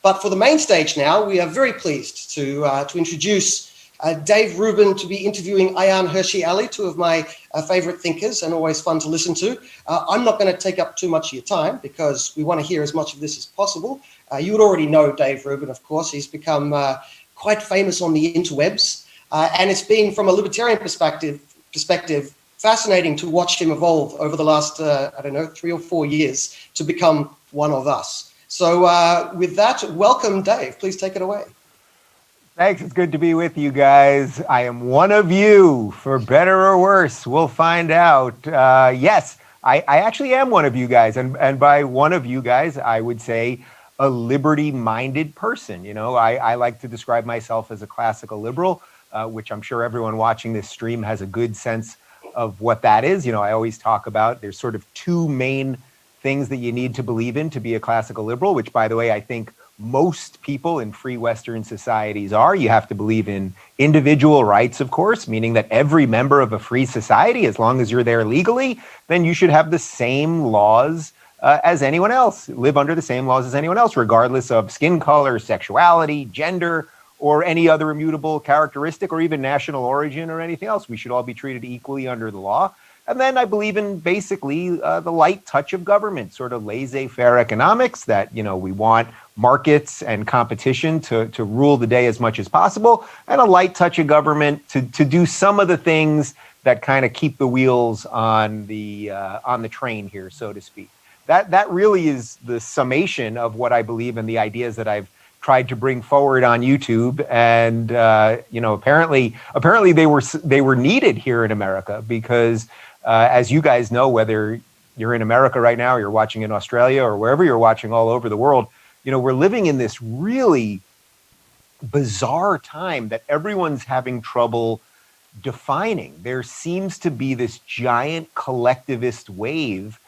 But for the main stage now, we are very pleased to introduce Dave Rubin to be interviewing Ayaan, Hirsi, Ali, two of my favorite thinkers and always fun to listen to. I'm not going to take up too much of your time because we want to hear as much of this as possible. You would already know Dave Rubin, of course. He's become quite famous on the interwebs. And it's been, from a libertarian perspective, fascinating to watch him evolve over the last, 3 or 4 years to become one of us. So with that, welcome, Dave. Please take it away. Thanks. It's good to be with you guys. I am one of you, for better or worse. We'll find out. Yes, I actually am one of you guys. And by one of you guys, I would say a liberty-minded person. You know, I like to describe myself as a classical liberal, which I'm sure everyone watching this stream has a good sense of what that is. You know, I always talk about there's sort of two main things that you need to believe in to be a classical liberal, which, by the way, I think most people in free Western societies are. You have to believe in individual rights, of course, meaning that every member of a free society, as long as you're there legally, then you should have the same laws as anyone else, live under the same laws as anyone else, regardless of skin color, sexuality, gender, or any other immutable characteristic, or even national origin or anything else. We should all be treated equally under the law. And then I believe in basically the light touch of government, sort of laissez-faire economics, that, you know, we want markets and competition to rule the day as much as possible, and a light touch of government to do some of the things that kind of keep the wheels on the train here, so to speak. That really is the summation of what I believe in, the ideas that I've tried to bring forward on YouTube. And you know, apparently they were needed here in America because as you guys know, whether you're in America right now, or you're watching in Australia, or wherever you're watching all over the world, you know, we're living in this really bizarre time that everyone's having trouble defining. There seems to be this giant collectivist wave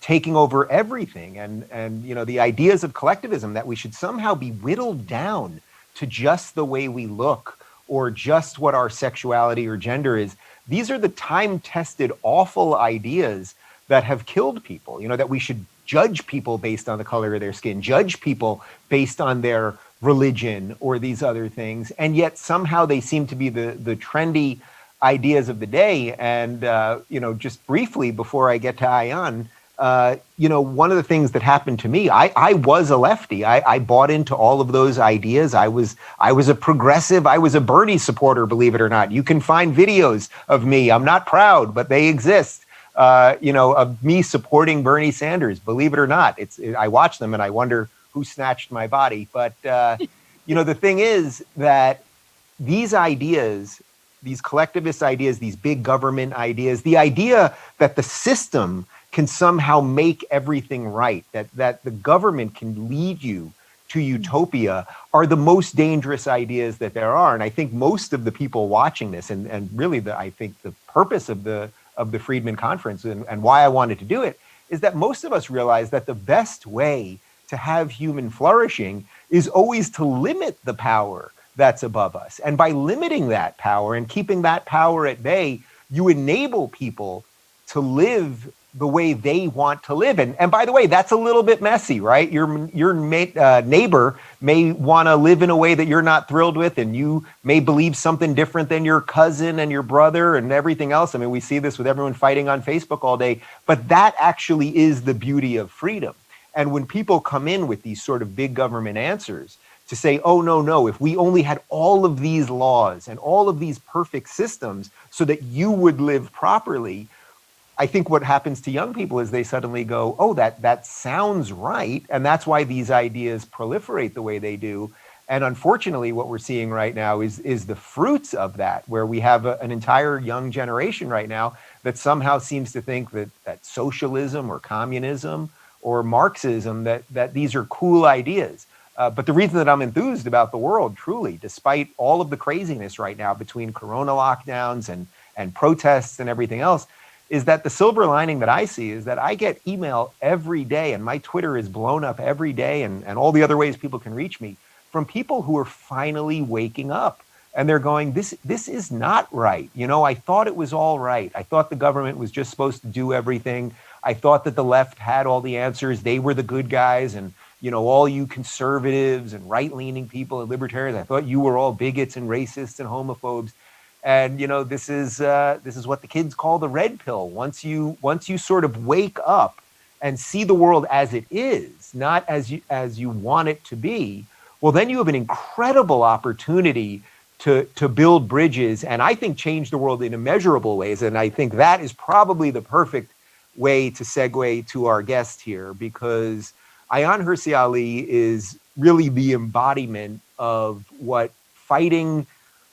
taking over everything. And you know, the ideas of collectivism, that we should somehow be whittled down to just the way we look, or just what our sexuality or gender is. These are the time-tested, awful ideas that have killed people. You know, that we should judge people based on the color of their skin, judge people based on their religion or these other things. And yet somehow they seem to be the trendy ideas of the day. And, you know, just briefly before I get to Ayaan, you know, one of the things that happened to me, I was a lefty. I bought into all of those ideas. I was a progressive. I was a Bernie supporter, believe it or not. You can find videos of me. I'm not proud, but they exist. You know, of me supporting Bernie Sanders, believe it or not. I watch them and I wonder who snatched my body. But, you know, the thing is that these ideas, these collectivist ideas, these big government ideas, the idea that the system can somehow make everything right, that the government can lead you to utopia, are the most dangerous ideas that there are. And I think most of the people watching this, and really I think the purpose of the Friedman conference and why I wanted to do it, is that most of us realize that the best way to have human flourishing is always to limit the power that's above us. And by limiting that power and keeping that power at bay, you enable people to live the way they want to live. And by the way, that's a little bit messy, right? Your neighbor may want to live in a way that you're not thrilled with, and you may believe something different than your cousin and your brother and everything else. I mean, we see this with everyone fighting on Facebook all day, but that actually is the beauty of freedom. And when people come in with these sort of big government answers to say, oh, no, if we only had all of these laws and all of these perfect systems so that you would live properly, I think what happens to young people is they suddenly go, oh, that sounds right. And that's why these ideas proliferate the way they do. And unfortunately, what we're seeing right now is the fruits of that, where we have an entire young generation right now that somehow seems to think that socialism or communism or Marxism, that these are cool ideas. But the reason that I'm enthused about the world, truly, despite all of the craziness right now between corona lockdowns and protests and everything else, is that the silver lining that I see is that I get email every day, and my Twitter is blown up every day, and all the other ways people can reach me, from people who are finally waking up. And they're going, this is not right. You know, I thought it was all right. I thought the government was just supposed to do everything. I thought that the left had all the answers. They were the good guys. And, all you conservatives and right-leaning people and libertarians, I thought you were all bigots and racists and homophobes. And this is what the kids call the red pill. Once you sort of wake up and see the world as it is, not as you want it to be, well, then you have an incredible opportunity to build bridges and I think change the world in immeasurable ways. And I think that is probably the perfect way to segue to our guest here, because Ayaan Hirsi Ali is really the embodiment of what fighting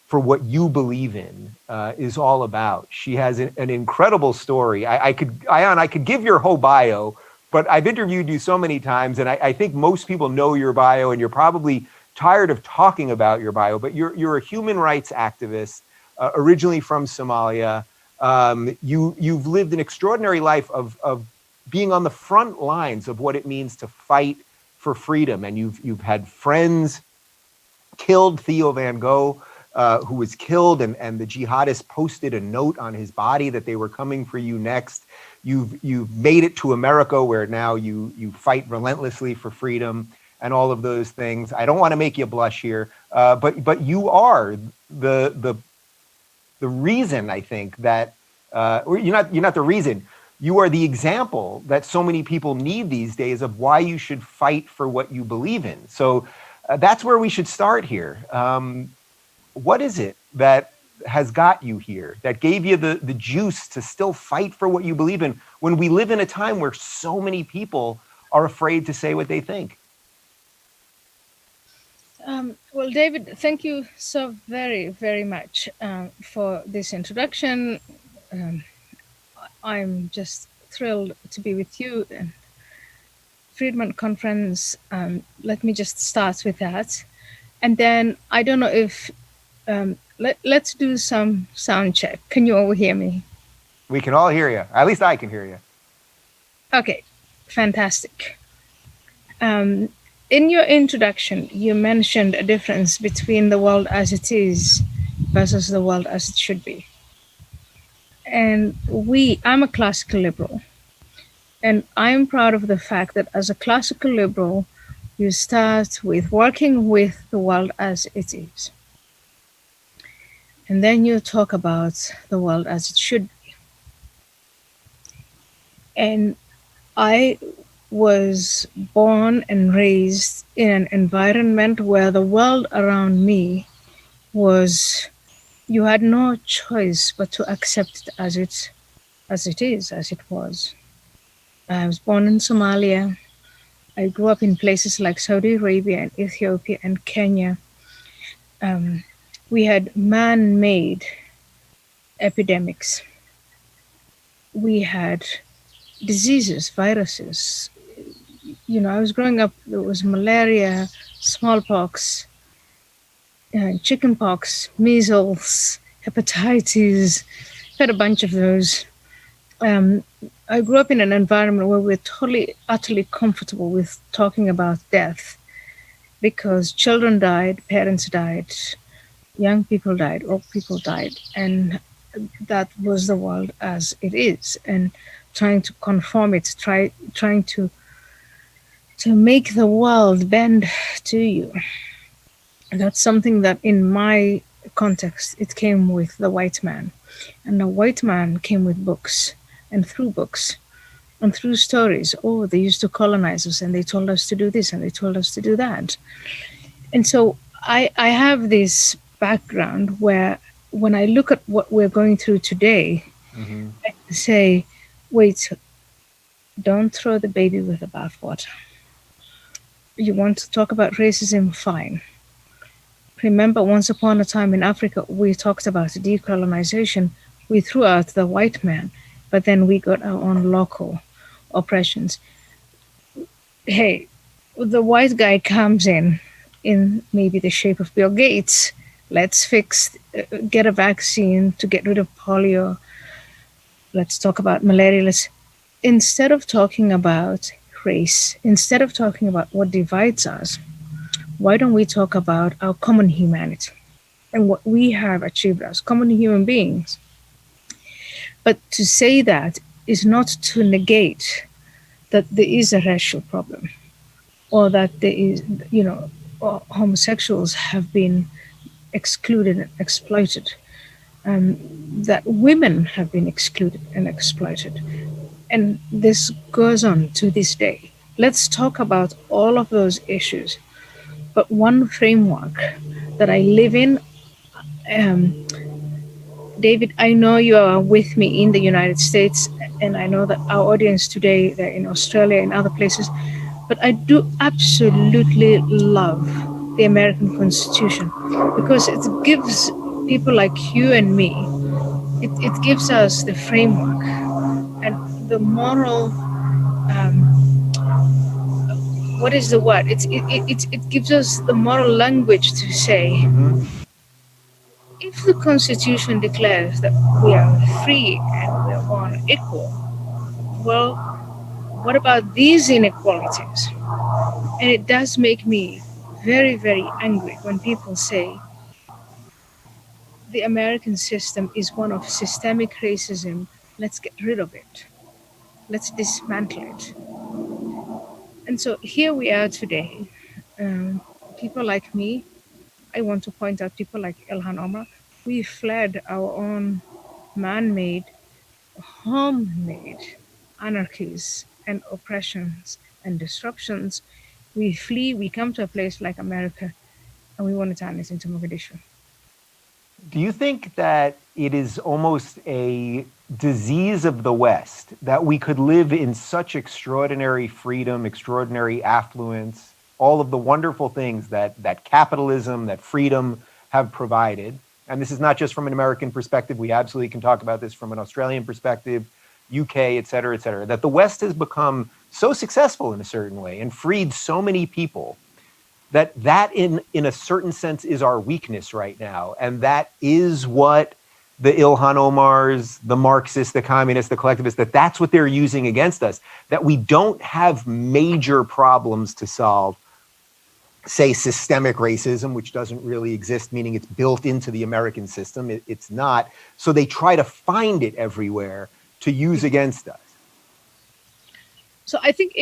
for what you believe in is all about. She has an incredible story. Ayaan, I could give your whole bio, but I've interviewed you so many times, and I think most people know your bio, and you're probably tired of talking about your bio, but you're a human rights activist, originally from Somalia. You've lived an extraordinary life of being on the front lines of what it means to fight for freedom, and you've had friends killed. Theo Van Gogh, who was killed, and the jihadists posted a note on his body that they were coming for you next. You've made it to America, where now you fight relentlessly for freedom and all of those things. I don't want to make you blush here, but you are the reason, I think, that or you're not the reason. You are the example that so many people need these days of why you should fight for what you believe in. So that's where we should start here. What is it that has got you here, that gave you the juice to still fight for what you believe in, when we live in a time where so many people are afraid to say what they think? Well, David, thank you so very, very much for this introduction. I'm just thrilled to be with you. And Friedman conference, let me just start with that. And then I don't know if, let's do some sound check. Can you all hear me? We can all hear you. At least I can hear you. Okay, fantastic. In your introduction, you mentioned a difference between the world as it is versus the world as it should be. And I'm a classical liberal. And I'm proud of the fact that as a classical liberal, you start with working with the world as it is. And then you talk about the world as it should be. And I was born and raised in an environment where the world around me was, you had no choice but to accept it as it was. I was born in Somalia. I grew up in places like Saudi Arabia and Ethiopia and Kenya. We had man-made epidemics. We had diseases, viruses. I was growing up, there was malaria, smallpox, chickenpox, measles, hepatitis, had a bunch of those. I grew up in an environment where we're totally, utterly comfortable with talking about death, because children died, parents died, young people died, old people died, and that was the world as it is. And trying to conform it, trying to make the world bend to you. And that's something that in my context, it came with the white man. And the white man came with books, and through books and through stories. Oh, they used to colonize us, and they told us to do this, and they told us to do that. And so I have this background where when I look at what we're going through today, I say, wait, don't throw the baby with the bathwater. You want to talk about racism? Fine. Remember, once upon a time in Africa, we talked about decolonization. We threw out the white man, but then we got our own local oppressions. Hey, the white guy comes in maybe the shape of Bill Gates. Let's get a vaccine to get rid of polio. Let's talk about malaria. Instead of talking about race, instead of talking about what divides us, why don't we talk about our common humanity and what we have achieved as common human beings? But to say that is not to negate that there is a racial problem. or that there is, homosexuals have been excluded and exploited, that women have been excluded and exploited. And this goes on to this day. Let's talk about all of those issues. But one framework that I live in, um, David, I know you are with me in the United States, and I know that our audience today, they're in Australia and other places, but I do absolutely love the American Constitution because it gives people like you and me, it gives us the framework and the moral, what is the word? It gives us the moral language to say, if the Constitution declares that we are free and we are born equal, well, what about these inequalities? And it does make me very, very angry when people say the American system is one of systemic racism. Let's get rid of it. Let's dismantle it. And so here we are today. Um, People like me, I want to point out people like Ilhan Omar, we fled our own man made, homemade anarchies and oppressions and disruptions. We flee, we come to a place like America, and we want to turn it into Mogadishu. Do you think that it is almost a disease of the West that we could live in such extraordinary freedom, extraordinary affluence, all of the wonderful things that capitalism, that freedom have provided? And this is not just from an American perspective. We absolutely can talk about this from an Australian perspective, UK, et cetera, that the West has become so successful in a certain way and freed so many people that in a certain sense is our weakness right now. And that is what the Ilhan Omars, the Marxists, the communists, the collectivists, that's what they're using against us, that we don't have major problems to solve, say systemic racism, which doesn't really exist, meaning it's built into the American system. It's not. So they try to find it everywhere to use against us. So I think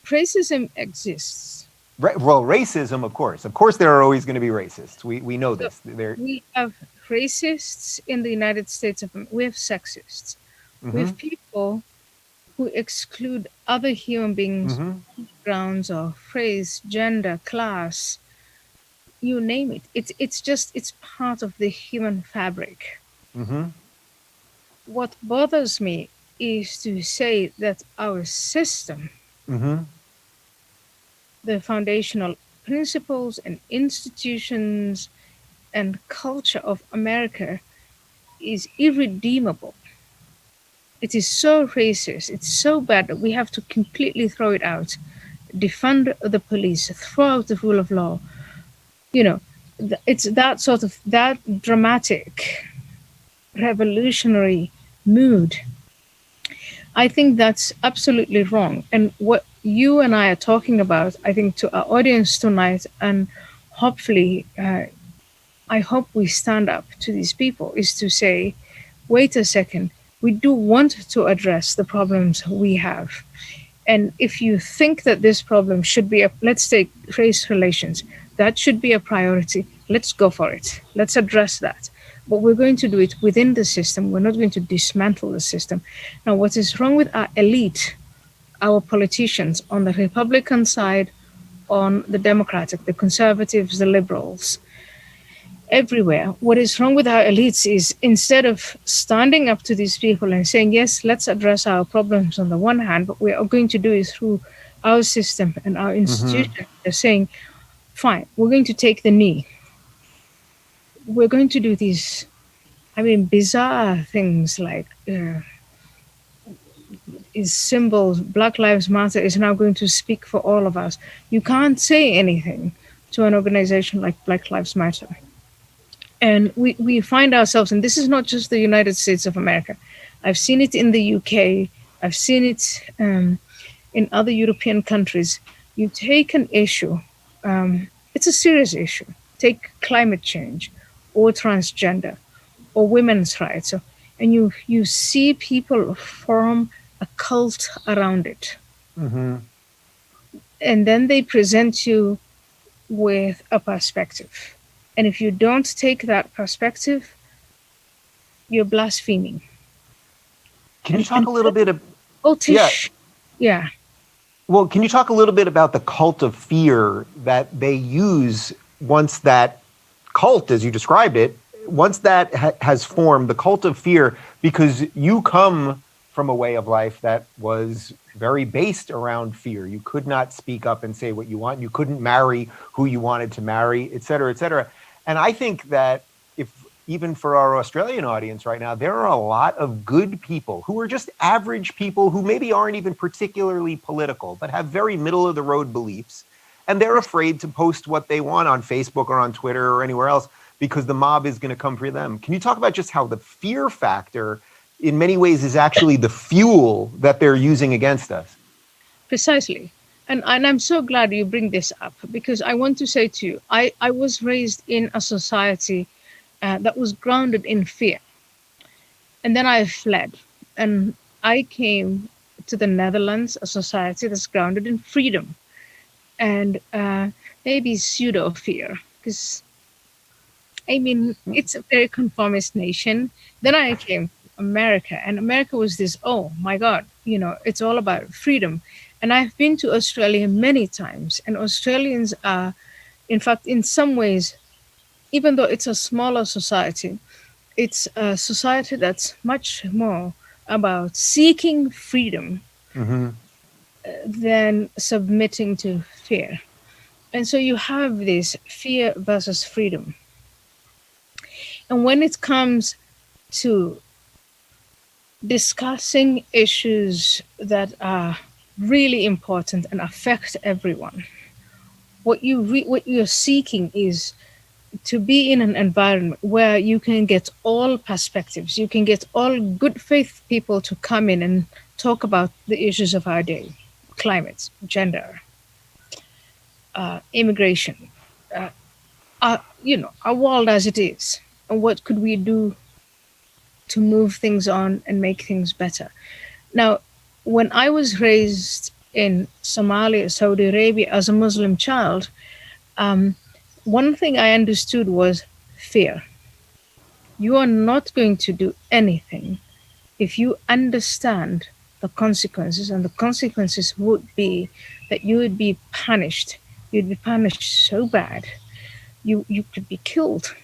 racism exists. Well, racism, of course, there are always going to be racists. We know this. We have racists in the United States of America. We have sexists. We have people who exclude other human beings on grounds of race, gender, class, you name it. It's part of the human fabric. What bothers me is to say that our system, the foundational principles and institutions and culture of America is irredeemable. It is so racist, it's so bad that we have to completely throw it out, defund the police, throw out the rule of law. It's that sort of, that dramatic, revolutionary mood. I think that's absolutely wrong. And what you and I are talking about, I think, to our audience tonight, and hopefully, I hope we stand up to these people, is to say, wait a second, we do want to address the problems we have. And if you think that this problem should be, let's take race relations, that should be a priority, let's go for it. Let's address that. But we're going to do it within the system. We're not going to dismantle the system. Now, what is wrong with our elite, our politicians on the Republican side, on the Democratic, the conservatives, the liberals, everywhere, what is wrong with our elites is, instead of standing up to these people and saying, yes, let's address our problems on the one hand, but we are going to do it through our system and our institution, they're saying, fine, we're going to take the knee. We're going to do these, bizarre things like is symbols, Black Lives Matter is now going to speak for all of us. You can't say anything to an organization like Black Lives Matter. And we find ourselves, and this is not just the United States of America. I've seen it in the UK. I've seen it in other European countries. You take an issue, it's a serious issue. Take climate change or transgender or women's rights. And you see people form a cult around it. and then they present you with a perspective. And if you don't take that perspective, you're blaspheming. Can you talk a little bit of, yeah, Cultish. Yeah. well, can you talk a little bit about the cult of fear that they use once that cult, as you described it, once that has formed, the cult of fear, because you come from a way of life that was very based around fear. You could not speak up and say what you want. You couldn't marry who you wanted to marry, et cetera, et cetera. And I think that if even for our Australian audience right now, there are a lot of good people who are just average people who maybe aren't even particularly political, but have very middle of the road beliefs. And they're afraid to post what they want on Facebook or on Twitter or anywhere else because the mob is going to come for them. Can you talk about just how the fear factor in many ways is actually the fuel that they're using against us? Precisely. And I'm so glad you bring this up, because I want to say to you, I was raised in a society that was grounded in fear. And then I fled and I came to the Netherlands, a society that's grounded in freedom and maybe pseudo fear. Because, I mean, it's a very conformist nation. Then I came to America, and America was this, oh my God, it's all about freedom. And I've been to Australia many times, and Australians are, in fact, in some ways, even though it's a smaller society, it's a society that's much more about seeking freedom Mm-hmm. than submitting to fear. And so you have this fear versus freedom. And when it comes to discussing issues that are really important and affect everyone, what you're seeking is to be in an environment where you can get all perspectives. You can get all good faith people to come in and talk about the issues of our day: climate, gender, immigration, uh, our world as it is, and what could we do to move things on and make things better. Now, when I was raised in Somalia, Saudi Arabia, as a Muslim child, um, one thing I understood was fear. You are not going to do anything if you understand the consequences, and the consequences would be that you would be punished. You'd be punished so bad, you could be killed.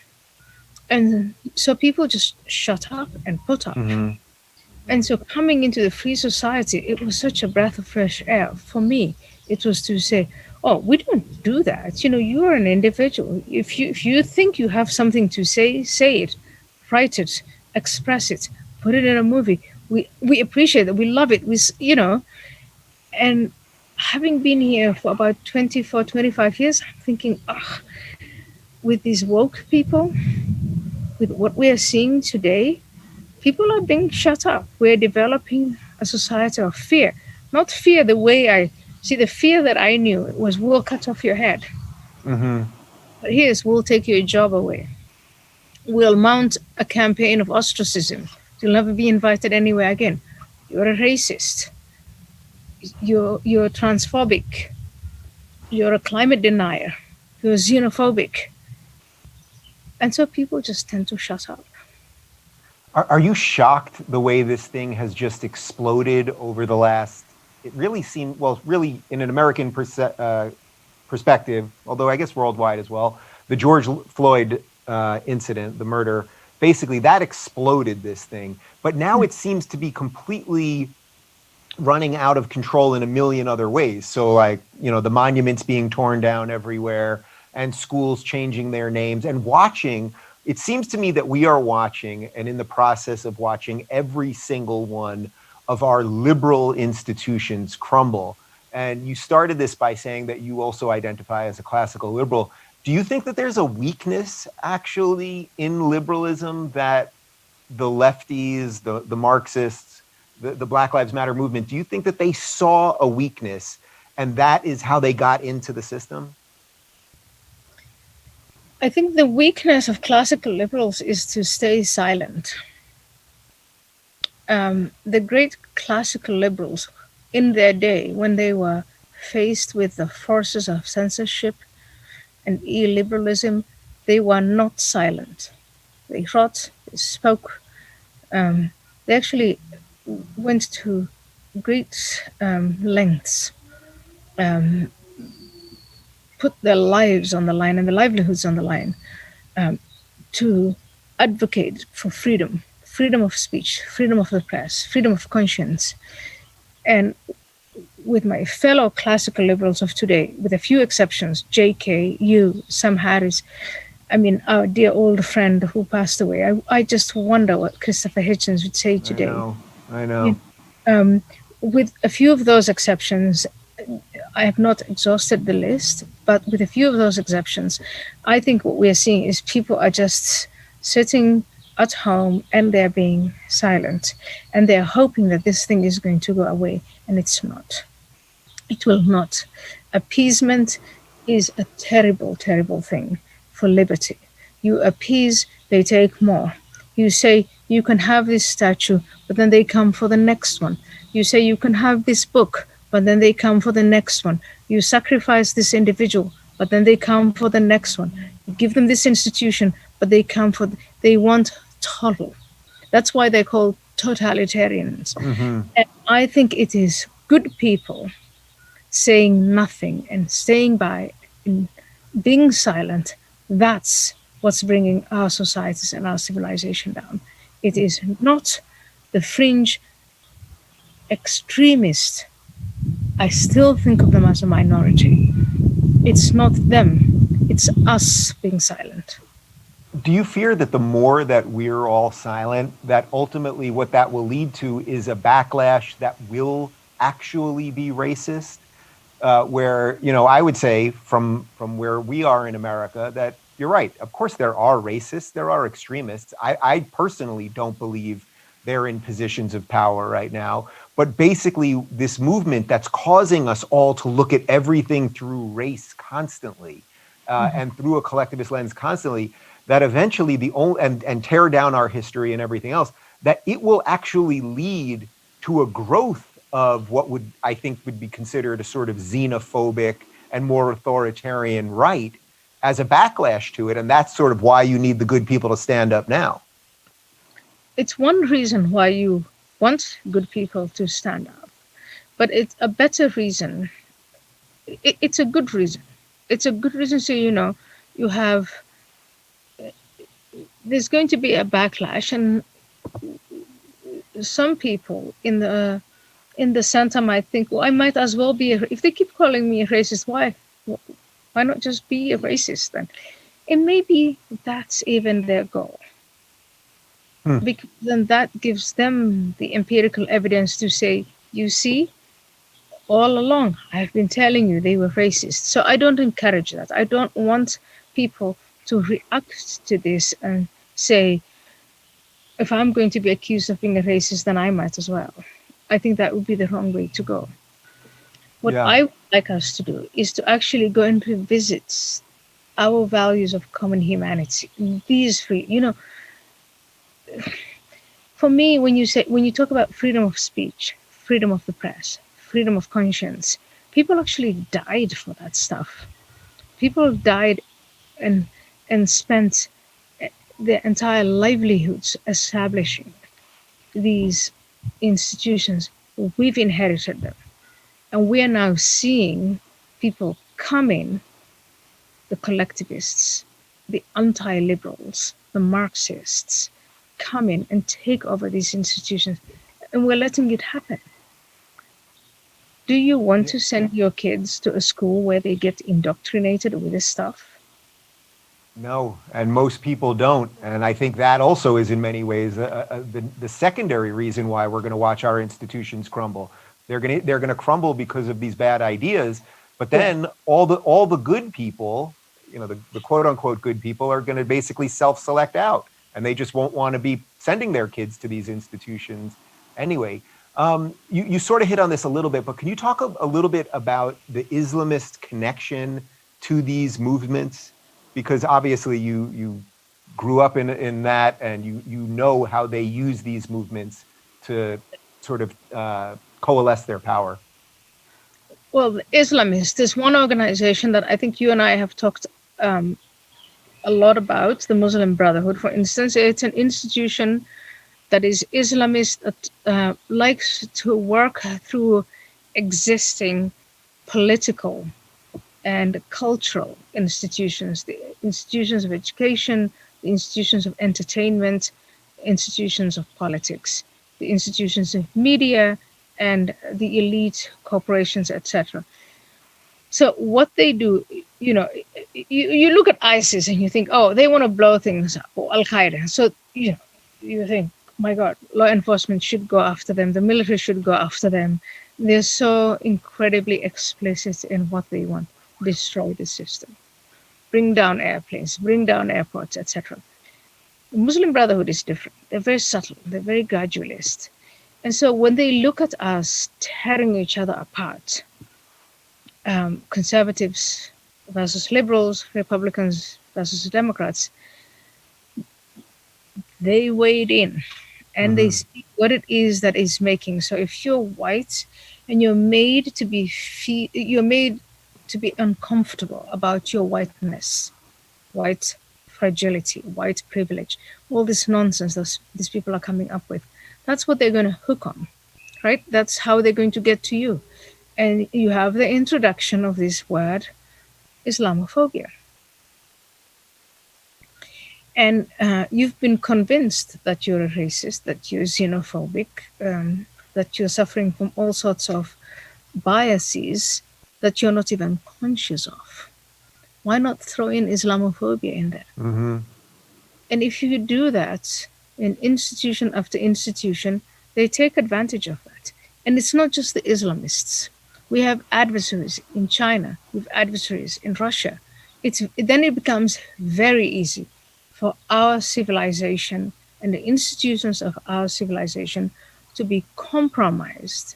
And so people just shut up and put up. Mm-hmm. And so coming into the free society, it was such a breath of fresh air. For me, it was to say, oh, we don't do that. You're an individual. If you think you have something to say it, write it, express it, put it in a movie. We appreciate it. We love it. And having been here for about 24, 25 years, I'm thinking, with these woke people, with what we are seeing today, people are being shut up. We're developing a society of fear. Not fear the way I see the fear that I knew was, we'll cut off your head. Mm-hmm. But here's, we'll take your job away. We'll mount a campaign of ostracism. You'll never be invited anywhere again. You're a racist. You're transphobic. You're a climate denier. You're xenophobic. And so people just tend to shut up. Are you shocked the way this thing has just exploded over the last, it really seemed, well, really in an American perspective, although I guess worldwide as well, the George Floyd incident, the murder, basically that exploded this thing. But now it seems to be completely running out of control in a million other ways. So like, the monuments being torn down everywhere and schools changing their names and watching. It seems to me that we are watching and in the process of watching every single one of our liberal institutions crumble. And you started this by saying that you also identify as a classical liberal. Do you think that there's a weakness actually in liberalism that the lefties, the Marxists, the Black Lives Matter movement, do you think that they saw a weakness and that is how they got into the system? I think the weakness of classical liberals is to stay silent. The great classical liberals in their day, when they were faced with the forces of censorship and illiberalism, they were not silent. They wrote, they spoke, they actually went to great lengths, um, put their lives on the line and their livelihoods on the line, to advocate for freedom, freedom of speech, freedom of the press, freedom of conscience. And with my fellow classical liberals of today, with a few exceptions, JK, you, Sam Harris, I mean, our dear old friend who passed away, I just wonder what Christopher Hitchens would say today. I know. With a few of those exceptions, I have not exhausted the list, but with a few of those exceptions, I think what we're seeing is people are just sitting at home and they're being silent, and they're hoping that this thing is going to go away, and it's not. It will not. Appeasement is a terrible, terrible thing for liberty. You appease, they take more. You say, you can have this statue, but then they come for the next one. You say, you can have this book, but then they come for the next one. You sacrifice this individual, but then they come for the next one. You give them this institution, but they come for, they want total. That's why they're called totalitarians. Mm-hmm. And I think it is good people saying nothing and staying by and being silent. That's what's bringing our societies and our civilization down. It is not the fringe extremists. I still think of them as a minority. It's not them, it's us being silent. Do you fear that the more that we're all silent, that ultimately what that will lead to is a backlash that will actually be racist? Where, you know, I would say from where we are in America that you're right. Of course, there are racists, there are extremists. I personally don't believe they're in positions of power right now. But basically, this movement that's causing us all to look at everything through race constantly and through a collectivist lens constantly, that eventually and tear down our history and everything else, that it will actually lead to a growth of what would, I think, would be considered a sort of xenophobic and more authoritarian right as a backlash to it. And that's sort of why you need the good people to stand up now. It's one reason why you want good people to stand up, but it's a better reason. It's a good reason. It's a good reason. So, you know, you have, there's going to be a backlash, and some people in the center might think, well, I might as well be, if they keep calling me a racist, why not just be a racist then? And maybe that's even their goal. Because then that gives them the empirical evidence to say, you see, all along, I've been telling you they were racist. So I don't encourage that. I don't want people to react to this and say, if I'm going to be accused of being a racist, then I might as well. I think that would be the wrong way to go. What I would like us to do is to actually go and revisit our values of common humanity. These three, you know, for me, when you talk about freedom of speech, freedom of the press, freedom of conscience, people actually died for that stuff. People died and spent their entire livelihoods establishing these institutions. We've inherited them. And we are now seeing people come in, the collectivists, the anti-liberals, the Marxists, come in and take over these institutions, and we're letting it happen. Do you want to send your kids to a school where they get indoctrinated with this stuff? No, and most people don't. And I think that also is in many ways the secondary reason why we're going to watch our institutions crumble. They're going to crumble because of these bad ideas. But then all the good people, you know, the quote unquote good people, are going to basically self-select out, and they just won't want to be sending their kids to these institutions anyway. You sort of hit on this a little bit, but can you talk a little bit about the Islamist connection to these movements? Because obviously you grew up in that, and you know how they use these movements to sort of coalesce their power. Well, the Islamists is one organization that I think you and I have talked a lot about, the Muslim Brotherhood, for instance. It's an institution that is Islamist, that likes to work through existing political and cultural institutions, the institutions of education, the institutions of entertainment, institutions of politics, the institutions of media, and the elite corporations, etc. So what they do, you look at ISIS and you think, oh, they want to blow things up, or Al Qaeda. So you think, my God, law enforcement should go after them, the military should go after them. They're so incredibly explicit in what they want: destroy the system, bring down airplanes, bring down airports, etc. The Muslim Brotherhood is different. They're very subtle. They're very gradualist. And so when they look at us tearing each other apart, conservatives versus liberals, Republicans versus Democrats, they wade in and they see what it is that is making. So if you're white and you're made to be uncomfortable about your whiteness, white fragility, white privilege, all this nonsense these people are coming up with, that's what they're going to hook on, right? That's how they're going to get to you. And you have the introduction of this word, Islamophobia. And you've been convinced that you're a racist, that you're xenophobic, that you're suffering from all sorts of biases that you're not even conscious of. Why not throw in Islamophobia in there? And if you do that in institution after institution, they take advantage of that. And it's not just the Islamists. We have adversaries in China, we have adversaries in Russia. Then it becomes very easy for our civilization and the institutions of our civilization to be compromised,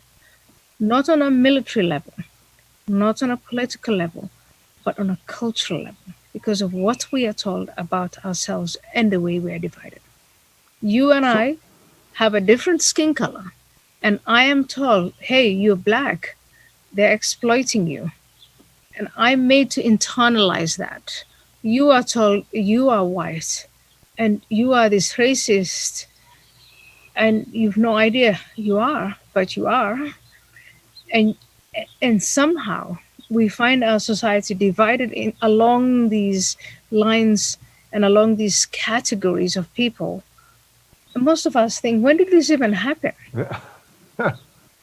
not on a military level, not on a political level, but on a cultural level, because of what we are told about ourselves and the way we are divided. You and I have a different skin color, and I am told, hey, you're black, they're exploiting you. And I'm made to internalize that. You are told you are white and you are this racist, and you've no idea you are, but you are. And somehow we find our society divided along these lines and along these categories of people. And most of us think, when did this even happen?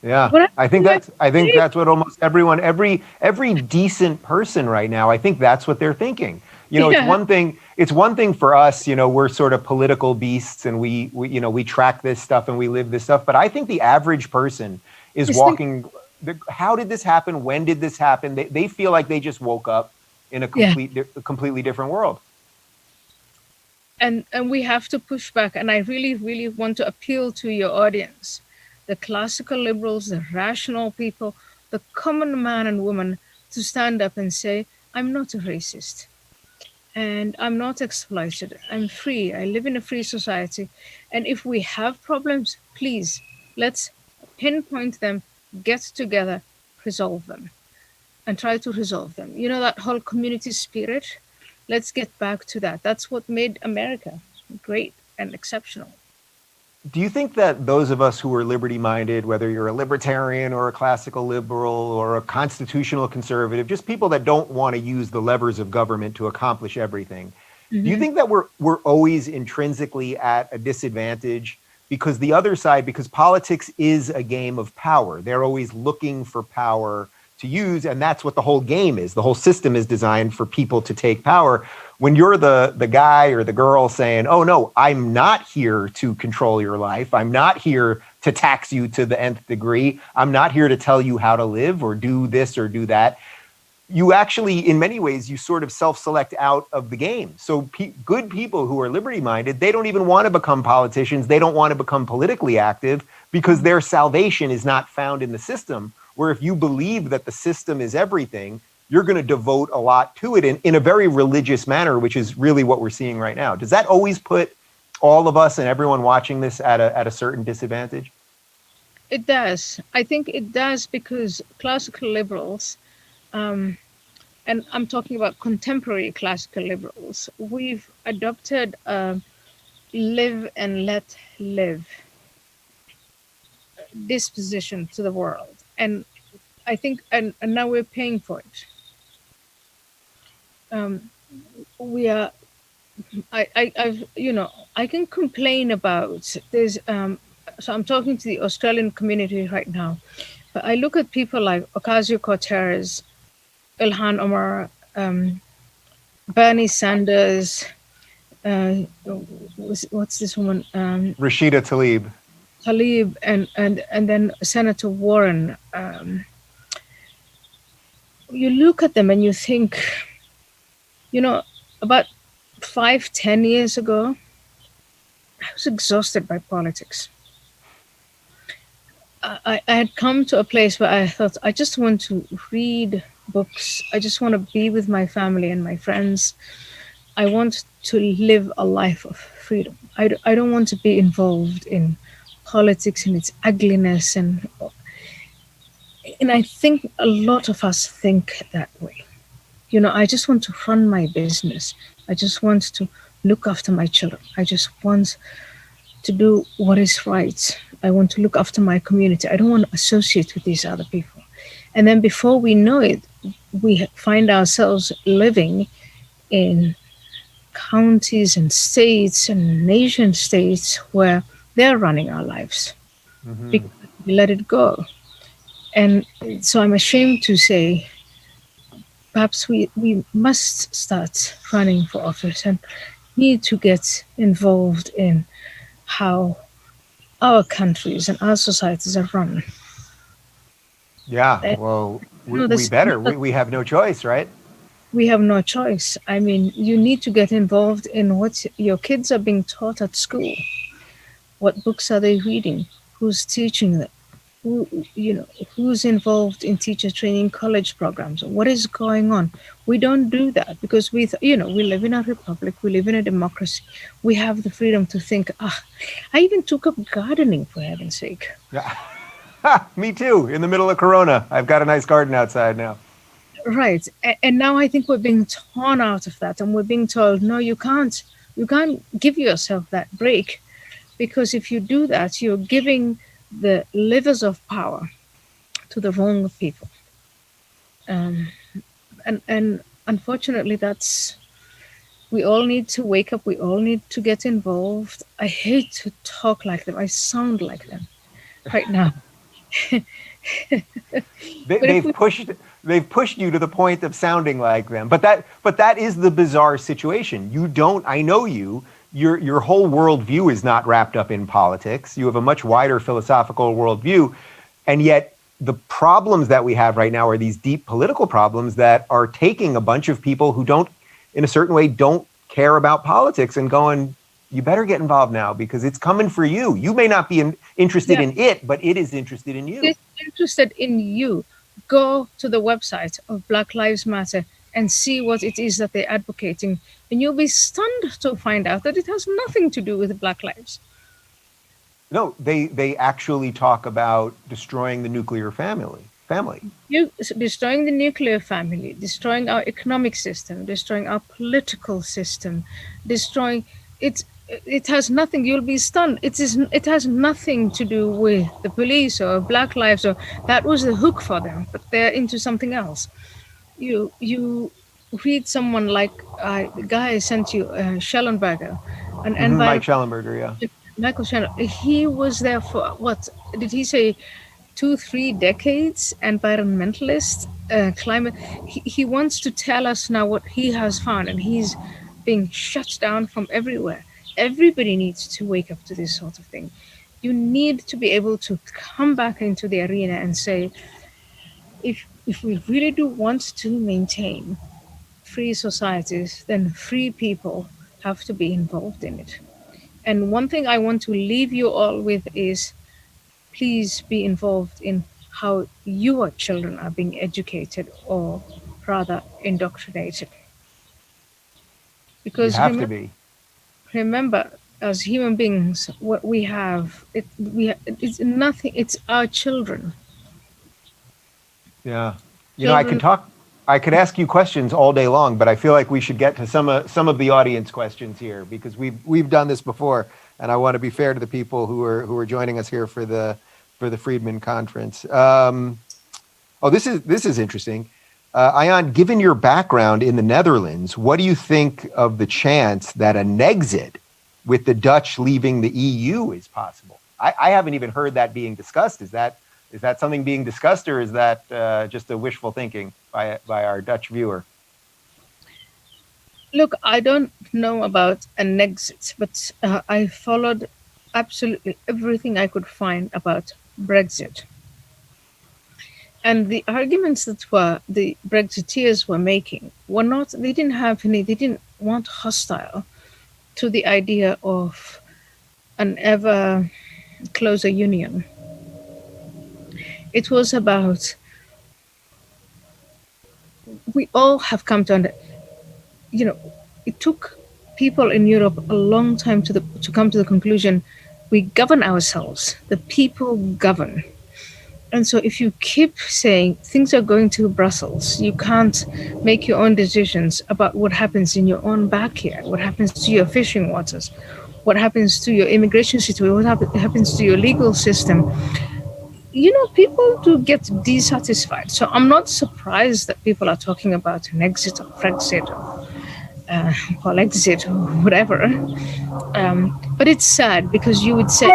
Yeah, I think that's what almost everyone, every decent person right now, I think that's what they're thinking. It's one thing for us, we're sort of political beasts, and we track this stuff and we live this stuff. But I think the average person is walking. How did this happen? When did this happen? They feel like they just woke up in a completely different world. And we have to push back. And I really, really want to appeal to your audience, the classical liberals, the rational people, the common man and woman, to stand up and say, I'm not a racist and I'm not exploited. I'm free. I live in a free society. And if we have problems, please, let's pinpoint them, get together, resolve them, and try to resolve them. That whole community spirit, let's get back to that. That's what made America great and exceptional. Do you think that those of us who are liberty-minded, whether you're a libertarian or a classical liberal or a constitutional conservative, just people that don't want to use the levers of government to accomplish everything, do you think that we're always intrinsically at a disadvantage because because politics is a game of power. They're always looking for power to use, and that's what the whole game is. The whole system is designed for people to take power. When you're the guy or the girl saying, oh no, I'm not here to control your life. I'm not here to tax you to the nth degree. I'm not here to tell you how to live or do this or do that. You actually, in many ways, you sort of self-select out of the game. So good people who are liberty-minded, they don't even want to become politicians. They don't want to become politically active because their salvation is not found in the system. Where if you believe that the system is everything, you're going to devote a lot to it in a very religious manner, which is really what we're seeing right now. Does that always put all of us and everyone watching this at a certain disadvantage? It does. I think it does because classical liberals, um, and I'm talking about contemporary classical liberals, we've adopted a live and let live disposition to the world. And I think, and now we're paying for it. Um, we are, I can complain about there's, so I'm talking to the Australian community right now, but I look at people like Ocasio-Cortez, Ilhan Omar, Bernie Sanders, what's this woman? Rashida Tlaib. Tlaib, and then Senator Warren. You look at them and you think, you know, about 5, 10 years ago, I was exhausted by politics. I had come to a place where I thought, I just want to read books. I just want to be with my family and my friends. I want to live a life of freedom. I don't want to be involved in politics and its ugliness. And I think a lot of us think that way. I just want to run my business. I just want to look after my children. I just want to do what is right. I want to look after my community. I don't want to associate with these other people. And then before we know it, we find ourselves living in counties and states and nation states where they're running our lives because we let it go. And so I'm ashamed to say, perhaps we must start running for office and need to get involved in how our countries and our societies are run. Yeah, well, we That's better. We have no choice, right? we have no choice. I mean, you need to get involved in what your kids are being taught at school. What books are they reading? Who's teaching them? Who's involved in teacher training college programs? What is going on? We don't do that because we live in a republic. We live in a democracy. We have the freedom to think. I even took up gardening, for heaven's sake. Yeah. Me too. In the middle of Corona, I've got a nice garden outside now. Right. And now I think we're being torn out of that, and we're being told, no, you can't give yourself that break, because if you do that, you're giving the levers of power to the wrong people. And unfortunately, we all need to wake up. We all need to get involved. I hate to talk like them. I sound like them right now. They've pushed you to the point of sounding like them. But that is the bizarre situation. I know your whole worldview is not wrapped up in politics. You have a much wider philosophical worldview. And yet the problems that we have right now are these deep political problems that are taking a bunch of people who in a certain way, don't care about politics and going, you better get involved now because it's coming for you. You may not be interested in it, but it is interested in you. It's interested in you. Go to the website of Black Lives Matter and see what it is that they're advocating. And you'll be stunned to find out that it has nothing to do with Black lives. No, they actually talk about destroying the nuclear family. Destroying the nuclear family, destroying our economic system, destroying our political system, destroying it. It has nothing. You'll be stunned. It has nothing to do with the police or Black lives, or that was the hook for them. But they're into something else. You read someone like the guy I sent you, Schellenberger, Mike Schellenberger, yeah. Michael Schellenberger. He was there for what did he say? 2-3 decades, environmentalist, climate. He wants to tell us now what he has found, and he's being shut down from everywhere. Everybody needs to wake up to this sort of thing. You need to be able to come back into the arena and say, if we really do want to maintain free societies, then free people have to be involved in it. And one thing I want to leave you all with is, please be involved in how your children are being educated, or rather indoctrinated. Because you have to be. Remember, as human beings, what we have, it's nothing. It's our children. Yeah. You know, Children. I could ask you questions all day long, but I feel like we should get to some of the audience questions here because we've done this before, and I want to be fair to the people who are joining us here for the Friedman conference. Oh, this is interesting. Ayaan, given your background in the Netherlands, what do you think of the chance that an exit with the Dutch leaving the EU is possible? I haven't even heard that being discussed. Is that something being discussed, or is that just a wishful thinking by our Dutch viewer? Look, I don't know about an exit, but I followed absolutely everything I could find about Brexit. And the arguments that the Brexiteers were making were not, they didn't want hostile to the idea of an ever closer union. It was about, we all have come to, it took people in Europe a long time to come to the conclusion we govern ourselves, the people govern. And so if you keep saying things are going to Brussels, you can't make your own decisions about what happens in your own backyard, what happens to your fishing waters, what happens to your immigration situation, what happens to your legal system. People do get dissatisfied. So I'm not surprised that people are talking about an exit or Brexit or exit or whatever. But it's sad because you would say,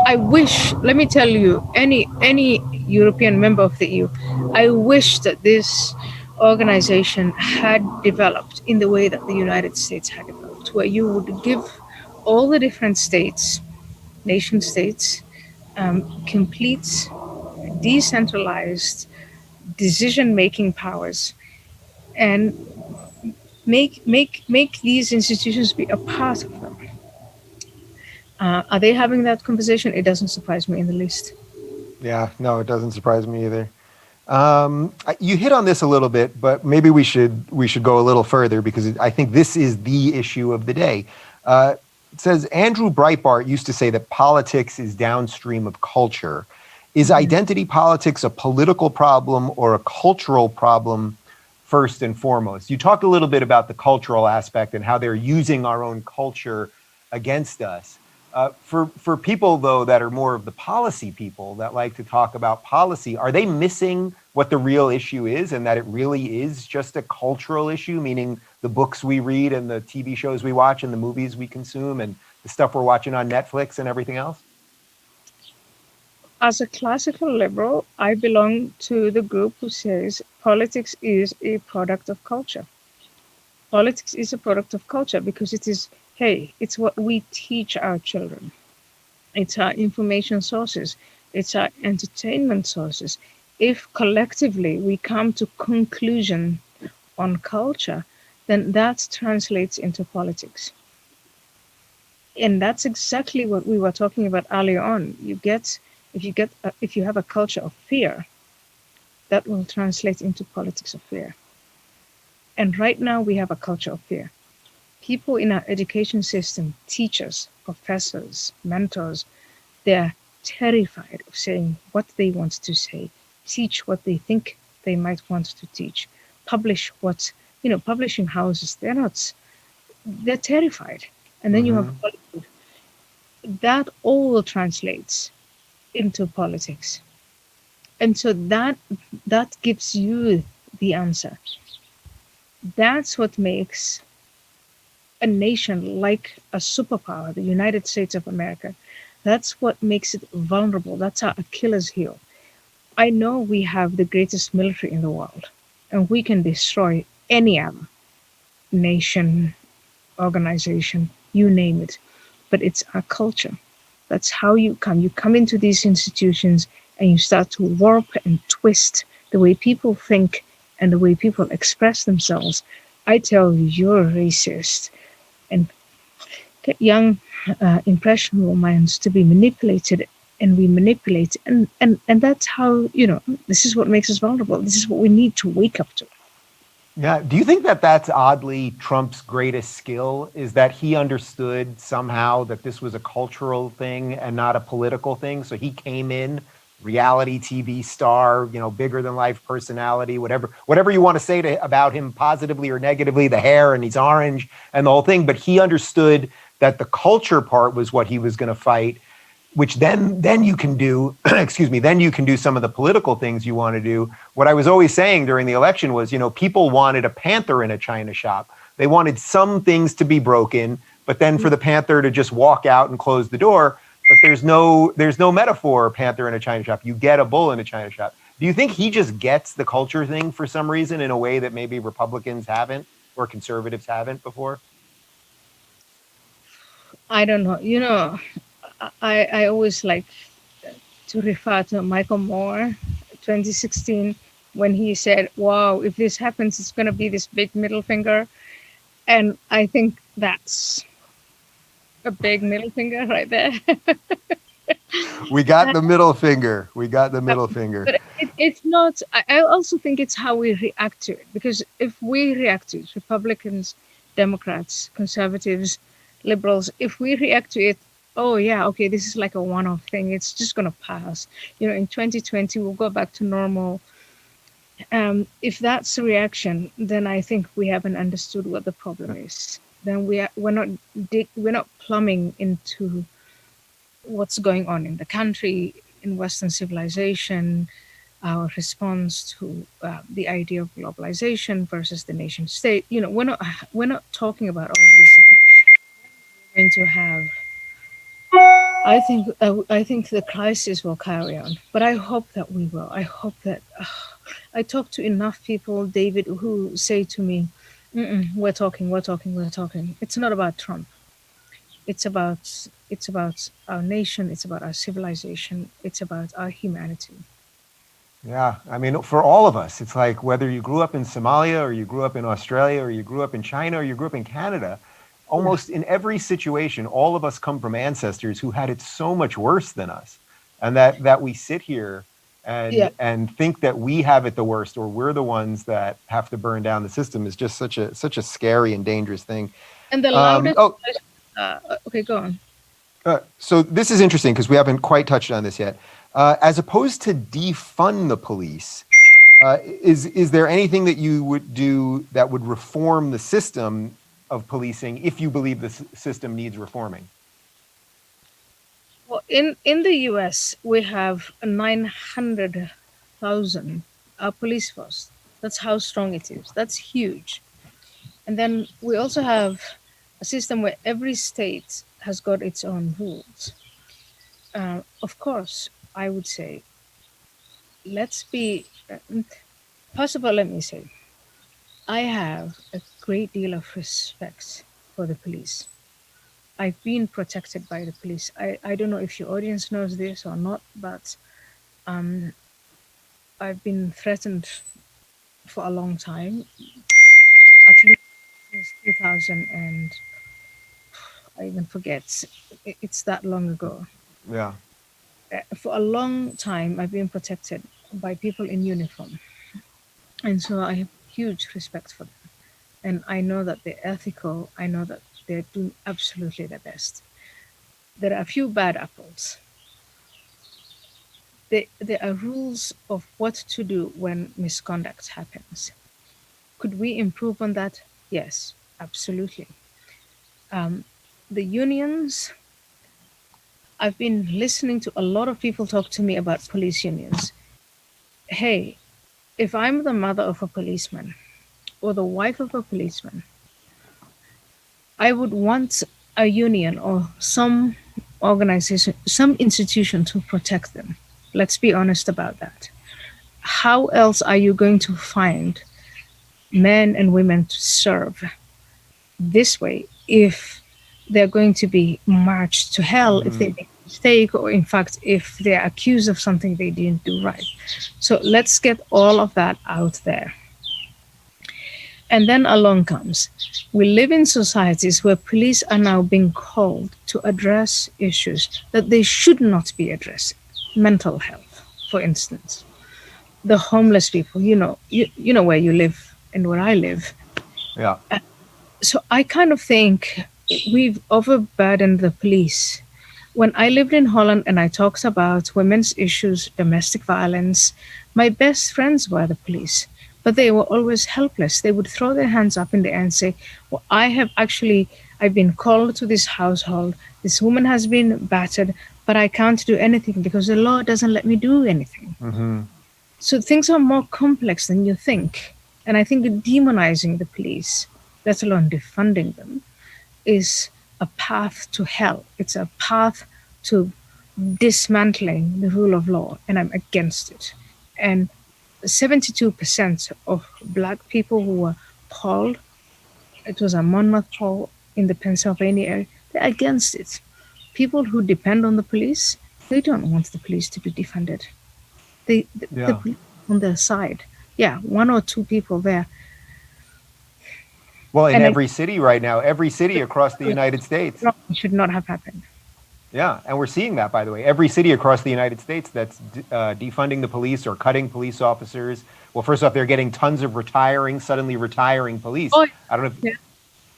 I wish, let me tell you, any European member of the EU, I wish that this organization had developed in the way that the United States had developed, where you would give all the different states, nation states, complete decentralized decision-making powers, and make these institutions be a part of them. Are they having that conversation? It doesn't surprise me in the least. Yeah, no, it doesn't surprise me either. You hit on this a little bit, but maybe we should go a little further because I think this is the issue of the day. It says Andrew Breitbart used to say that politics is downstream of culture. Is identity politics a political problem or a cultural problem first and foremost? You talked a little bit about the cultural aspect and how they're using our own culture against us. For people, though, that are more of the policy people that like to talk about policy, are they missing what the real issue is and that it really is just a cultural issue, meaning the books we read and the TV shows we watch and the movies we consume and the stuff we're watching on Netflix and everything else? As a classical liberal, I belong to the group who says politics is a product of culture. Politics is a product of culture because it's what we teach our children. It's our information sources. It's our entertainment sources. If collectively we come to conclusion on culture, then that translates into politics. And that's exactly what we were talking about earlier on. If you have a culture of fear, that will translate into politics of fear. And right now we have a culture of fear. People in our education system, teachers, professors, mentors, they're terrified of saying what they want to say, teach what they think they might want to teach, publishing houses, they're terrified. And then you have Hollywood. That all translates into politics. And so that gives you the answer. That's what makes a nation like a superpower, the United States of America. That's what makes it vulnerable. That's our Achilles heel. I know we have the greatest military in the world, and we can destroy any other nation, organization, you name it. But it's our culture. That's how you come. You come into these institutions and you start to warp and twist the way people think and the way people express themselves. I tell you, you're racist. And get young, impressionable minds to be manipulated, and we manipulate. And that's how, this is what makes us vulnerable. This is what we need to wake up to. Yeah. Do you think that that's oddly Trump's greatest skill, is that he understood somehow that this was a cultural thing and not a political thing? So he came in reality TV star, bigger than life personality, whatever you want to say about him positively or negatively, the hair and he's orange and the whole thing. But he understood that the culture part was what he was going to fight, which then you can do, excuse me, then you can do some of the political things you want to do. What I was always saying during the election was, people wanted a panther in a china shop. They wanted some things to be broken, but then for the panther to just walk out and close the door. But there's no metaphor panther in a china shop. You get a bull in a china shop. Do you think he just gets the culture thing for some reason in a way that maybe Republicans haven't or conservatives haven't before? I don't know. I always like to refer to Michael Moore, 2016, when he said, "Wow, if this happens, it's going to be this big middle finger," and I think that's a big middle finger right there. We got the middle finger. We got the middle finger. But it's not. I also think it's how we react to it, because if we react to it, Republicans, Democrats, conservatives, liberals, if we react to it, oh yeah, okay, this is like a one-off thing, it's just going to pass, in 2020 we'll go back to normal. If that's the reaction, then I think we haven't understood what the problem is. Then we're not plumbing into what's going on in the country, in Western civilization, our response to the idea of globalization versus the nation state. We're not talking about all of this. We're going to have, I think the crisis will carry on, but I hope that we will. I hope that I talk to enough people, David, who say to me, we're talking. It's not about Trump. It's about our nation. It's about our civilization. It's about our humanity. Yeah, I mean, for all of us, it's like whether you grew up in Somalia or you grew up in Australia or you grew up in China or you grew up in Canada, almost in every situation, all of us come from ancestors who had it so much worse than us, and that we sit here and think that we have it the worst, or we're the ones that have to burn down the system, is just such a scary and dangerous thing. And the loudest. Okay, go on. So this is interesting because we haven't quite touched on this yet. As opposed to defund the police, is there anything that you would do that would reform the system of policing if you believe the system needs reforming? Well, in the US, we have 900,000 police force. That's how strong it is. That's huge. And then we also have a system where every state has got its own rules. Of course, I would say, let's be possible. Let me say, I have a great deal of respect for the police. I've been protected by the police. I don't know if your audience knows this or not, but I've been threatened for a long time, at least since 2000, and I even forget. It's that long ago. Yeah. For a long time, I've been protected by people in uniform. And so I have huge respect for them. And I know that they're ethical. I know that they're doing absolutely their best. There are a few bad apples. There are rules of what to do when misconduct happens. Could we improve on that? Yes, absolutely. The unions, I've been listening to a lot of people talk to me about police unions. Hey, if I'm the mother of a policeman or the wife of a policeman, I would want a union or some organization, some institution to protect them. Let's be honest about that. How else are you going to find men and women to serve this way if they're going to be marched to hell if they make a mistake, or in fact, if they're accused of something they didn't do right? So let's get all of that out there. And then along comes, we live in societies where police are now being called to address issues that they should not be addressing. Mental health, for instance. The homeless people, you know where you live, and where I live. Yeah. So I kind of think we've overburdened the police. When I lived in Holland and I talked about women's issues, domestic violence, my best friends were the police, but they were always helpless. They would throw their hands up in the air and say, well, I've been called to this household. This woman has been battered, but I can't do anything because the law doesn't let me do anything. Mm-hmm. So things are more complex than you think. And I think demonizing the police, let alone defunding them, is a path to hell. It's a path to dismantling the rule of law, and I'm against it. And 72% of Black people who were polled, it was a Monmouth poll in the Pennsylvania area, they're against it. People who depend on the police, they don't want the police to be defunded. The police on their side. Yeah, one or two people there. Well, in every city right now, every city across the United States. It should not have happened. Yeah, and we're seeing that, by the way. Every city across the United States that's defunding the police or cutting police officers. Well, first off, they're getting tons of suddenly retiring police. Oh, I don't know.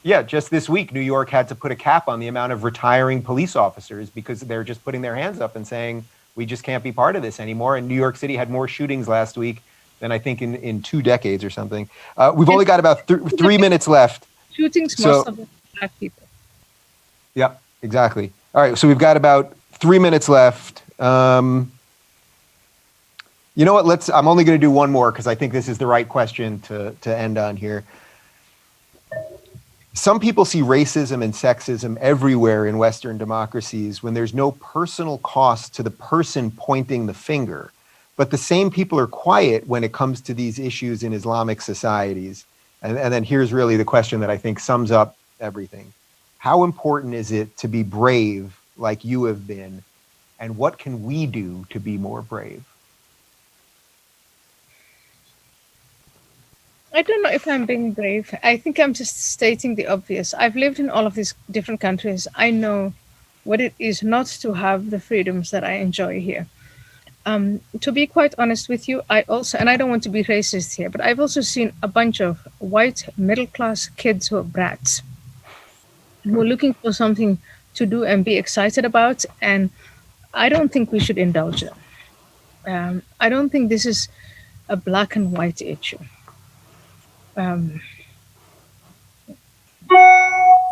Yeah, just this week, New York had to put a cap on the amount of retiring police officers because they're just putting their hands up and saying, we just can't be part of this anymore. And New York City had more shootings last week than I think in 2 decades or something. We've only got about 3 minutes left. Shootings, most of them are Black people. Yeah, exactly. All right, so we've got about 3 minutes left. You know what? I'm only going to do one more because I think this is the right question to end on here. Some people see racism and sexism everywhere in Western democracies when there's no personal cost to the person pointing the finger. But the same people are quiet when it comes to these issues in Islamic societies. And then here's really the question that I think sums up everything. How important is it to be brave like you have been? And what can we do to be more brave? I don't know if I'm being brave. I think I'm just stating the obvious. I've lived in all of these different countries. I know what it is not to have the freedoms that I enjoy here. To be quite honest with you, I also, and I don't want to be racist here, but I've also seen a bunch of white middle-class kids who are brats, who are looking for something to do and be excited about, and I don't think we should indulge them. I don't think this is a black and white issue.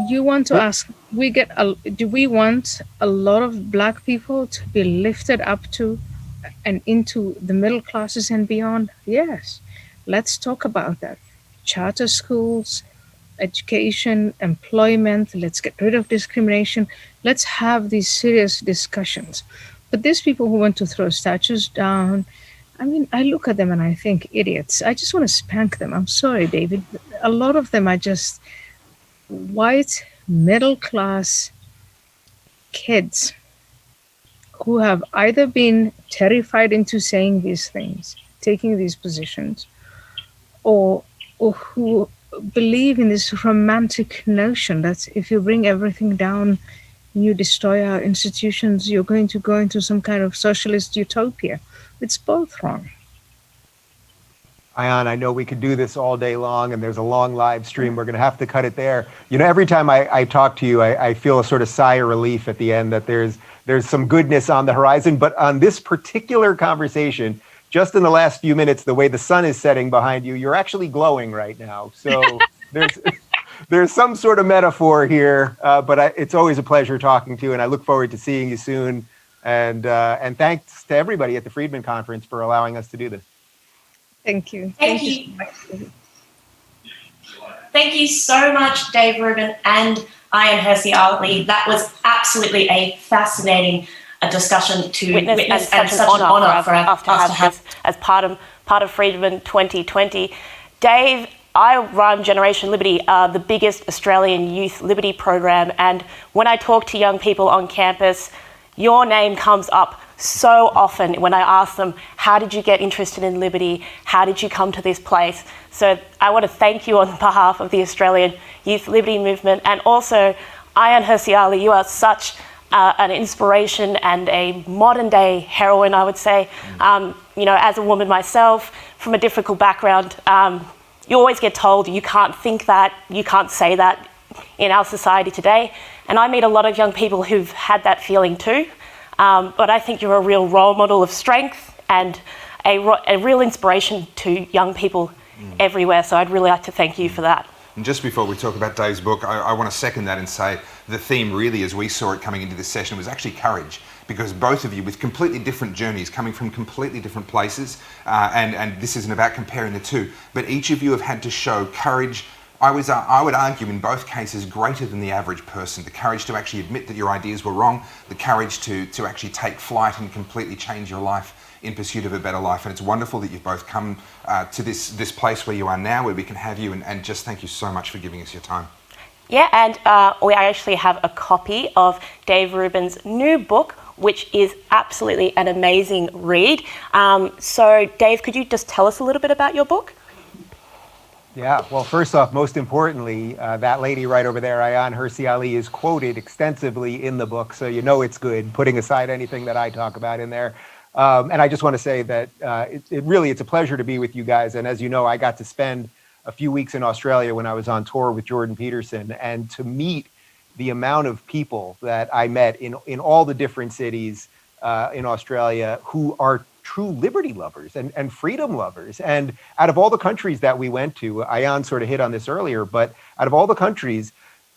You want to ask, do we want a lot of Black people to be lifted up to and into the middle classes and beyond? Yes. Let's talk about that. Charter schools, education, employment, let's get rid of discrimination. Let's have these serious discussions. But these people who want to throw statues down, I mean, I look at them and I think, idiots. I just want to spank them. I'm sorry, David. A lot of them are just white, middle-class kids who have either been terrified into saying these things, taking these positions, or who believe in this romantic notion that if you bring everything down and you destroy our institutions, you're going to go into some kind of socialist utopia. It's both wrong. Ayaan, I know we could do this all day long, and there's a long live stream. We're going to have to cut it there. You know, every time I talk to you, I feel a sort of sigh of relief at the end that there's some goodness on the horizon. But on this particular conversation, just in the last few minutes, the way the sun is setting behind you, you're actually glowing right now. So there's some sort of metaphor here, but it's always a pleasure talking to you, and I look forward to seeing you soon. And thanks to everybody at the Friedman Conference for allowing us to do this. Thank you. Thank you. Thank you so much, Dave Rubin and Ayaan Hirsi Ali. That was absolutely a fascinating discussion to witness and such an honour for us to have this as part of Friedman 2020. Dave, I run Generation Liberty, the biggest Australian youth liberty program, and when I talk to young people on campus, your name comes up so often when I ask them, how did you get interested in liberty? How did you come to this place? So I want to thank you on behalf of the Australian Youth Liberty Movement. And also, Ayaan Hirsi Ali, you are such an inspiration and a modern day heroine, I would say. You know, as a woman myself, from a difficult background, you always get told you can't think that, you can't say that in our society today. And I meet a lot of young people who've had that feeling too. But I think you're a real role model of strength and a real inspiration to young people everywhere. So I'd really like to thank you for that. And just before we talk about Dave's book, I want to second that and say the theme really, as we saw it coming into this session, was actually courage. Because both of you with completely different journeys, coming from completely different places, and this isn't about comparing the two, but each of you have had to show courage. I would argue in both cases greater than the average person. The courage to actually admit that your ideas were wrong, the courage to actually take flight and completely change your life in pursuit of a better life. And it's wonderful that you've both come to this place where you are now, where we can have you, and just thank you so much for giving us your time. Yeah, and we actually have a copy of Dave Rubin's new book, which is absolutely an amazing read. So Dave, could you just tell us a little bit about your book? Yeah, well, first off, most importantly, that lady right over there, Ayaan Hirsi Ali, is quoted extensively in the book, so you know it's good, putting aside anything that I talk about in there. And I just want to say that it's a pleasure to be with you guys. And as you know, I got to spend a few weeks in Australia when I was on tour with Jordan Peterson, and to meet the amount of people that I met in all the different cities in Australia who are true liberty lovers and freedom lovers. And out of all the countries that we went to, Ayaan sort of hit on this earlier, but out of all the countries,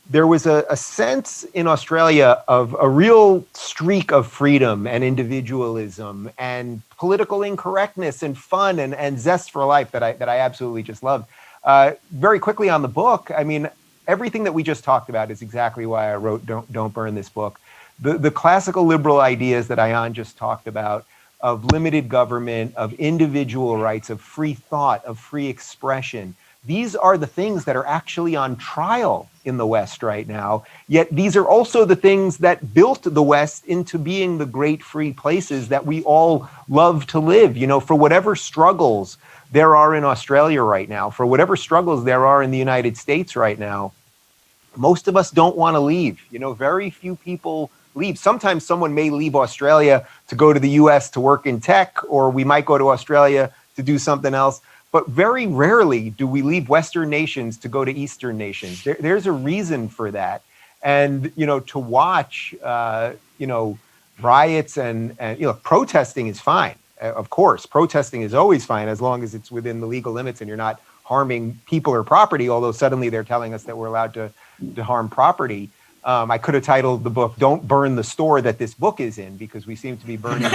there was a sense in Australia of a real streak of freedom and individualism and political incorrectness and fun and zest for life that I absolutely just loved. Very quickly on the book, I mean, everything that we just talked about is exactly why I wrote Don't Burn This Book. The classical liberal ideas that Ayaan just talked about of limited government, of individual rights, of free thought, of free expression, these are the things that are actually on trial in the West right now. Yet these are also the things that built the West into being the great free places that we all love to live. You know, for whatever struggles there are in Australia right now, for whatever struggles there are in the United States right now, most of us don't want to leave. You know, very few people leave. Sometimes someone may leave Australia to go to the US to work in tech, or we might go to Australia to do something else. But very rarely do we leave Western nations to go to Eastern nations. There's a reason for that. And, you know, to watch, riots and protesting is fine. Of course, protesting is always fine as long as it's within the legal limits and you're not harming people or property, although suddenly they're telling us that we're allowed to harm property. I could have titled the book, Don't Burn the Store That This Book Is In, because we seem to be burning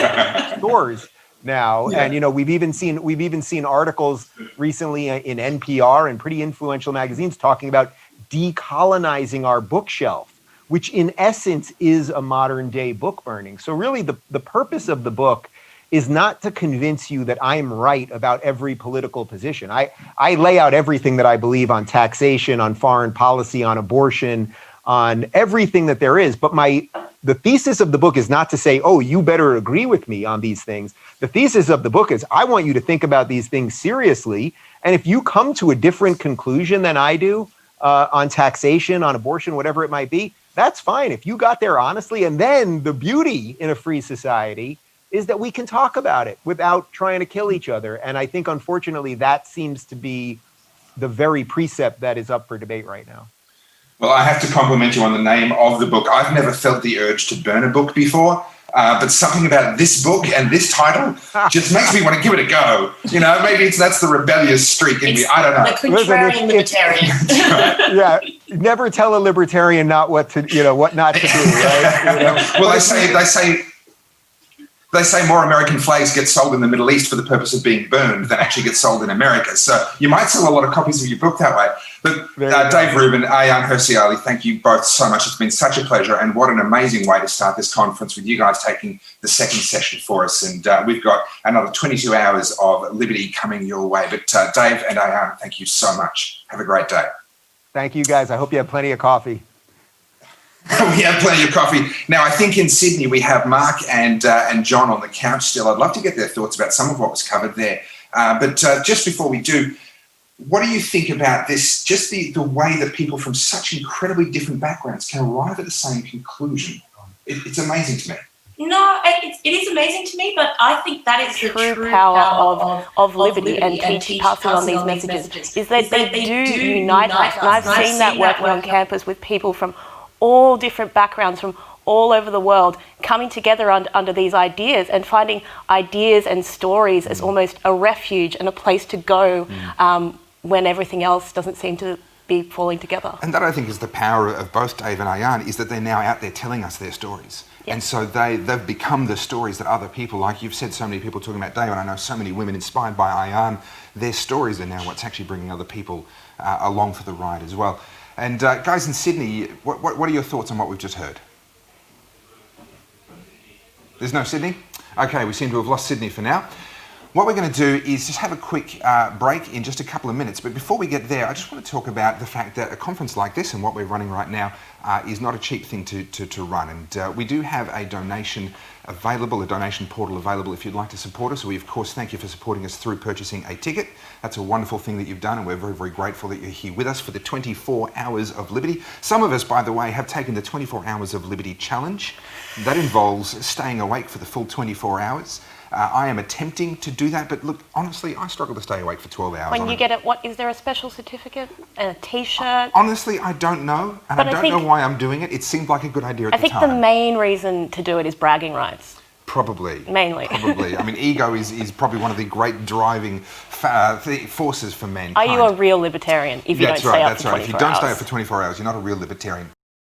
stores now. Yeah. And, you know, we've even seen articles recently in NPR and pretty influential magazines talking about decolonizing our bookshelf, which in essence is a modern day book burning. So really the purpose of the book is not to convince you that I'm right about every political position. I lay out everything that I believe on taxation, on foreign policy, on abortion, on everything that there is. But the thesis of the book is not to say, oh, you better agree with me on these things. The thesis of the book is I want you to think about these things seriously. And if you come to a different conclusion than I do on taxation, on abortion, whatever it might be, that's fine. If you got there honestly, and then the beauty in a free society is that we can talk about it without trying to kill each other. And I think, unfortunately, that seems to be the very precept that is up for debate right now. Well, I have to compliment you on the name of the book. I've never felt the urge to burn a book before, but something about this book and this title just makes me want to give it a go. You know, maybe that's the rebellious streak in me. I don't know. The contrarian libertarian. Yeah, never tell a libertarian what not to do, right? You know? Well, they say more American flags get sold in the Middle East for the purpose of being burned than actually get sold in America. So you might sell a lot of copies of your book that way. But Dave Rubin, Ayaan Hirsi Ali, thank you both so much. It's been such a pleasure. And what an amazing way to start this conference with you guys taking the second session for us. And we've got another 22 hours of liberty coming your way. But Dave and Ayaan, thank you so much. Have a great day. Thank you, guys. I hope you have plenty of coffee. We have plenty of coffee. Now, I think in Sydney we have Mark and John on the couch still. I'd love to get their thoughts about some of what was covered there. But just before we do, what do you think about this, just the way that people from such incredibly different backgrounds can arrive at the same conclusion? It's amazing to me. No, it is amazing to me, but I think that is the true power of liberty and passing on these messages, is that they do unite us. And I've seen that working on campus with people from all different backgrounds, from all over the world, coming together under these ideas and finding ideas and stories as almost a refuge and a place to go when everything else doesn't seem to be falling together. And that, I think, is the power of both Dave and Ayaan, is that they're now out there telling us their stories. Yep. And so they've become the stories that other people, like you've said, so many people talking about Dave, and I know so many women inspired by Ayaan, their stories are now what's actually bringing other people along for the ride as well. And guys in Sydney, what are your thoughts on what we've just heard? There's no Sydney? Okay, we seem to have lost Sydney for now. What we're going to do is just have a quick break in just a couple of minutes. But before we get there, I just want to talk about the fact that a conference like this and what we're running right now is not a cheap thing to run. And we do have a donation available, a donation portal available if you'd like to support us. We, of course, thank you for supporting us through purchasing a ticket. That's a wonderful thing that you've done, and we're very, very grateful that you're here with us for the 24 Hours of Liberty. Some of us, by the way, have taken the 24 Hours of Liberty challenge. That involves staying awake for the full 24 hours. I am attempting to do that, but look, honestly, I struggle to stay awake for 12 hours. When you get it, is there a special certificate and a T-shirt? Honestly, I don't know, and I don't know why I'm doing it. It seemed like a good idea at the time. I think the main reason to do it is bragging rights. Probably. Mainly. Probably. I mean, ego is probably one of the great driving forces for mankind. Are you a real libertarian if you don't stay up for 24 hours? If you don't stay up for 24 hours, you're not a real libertarian.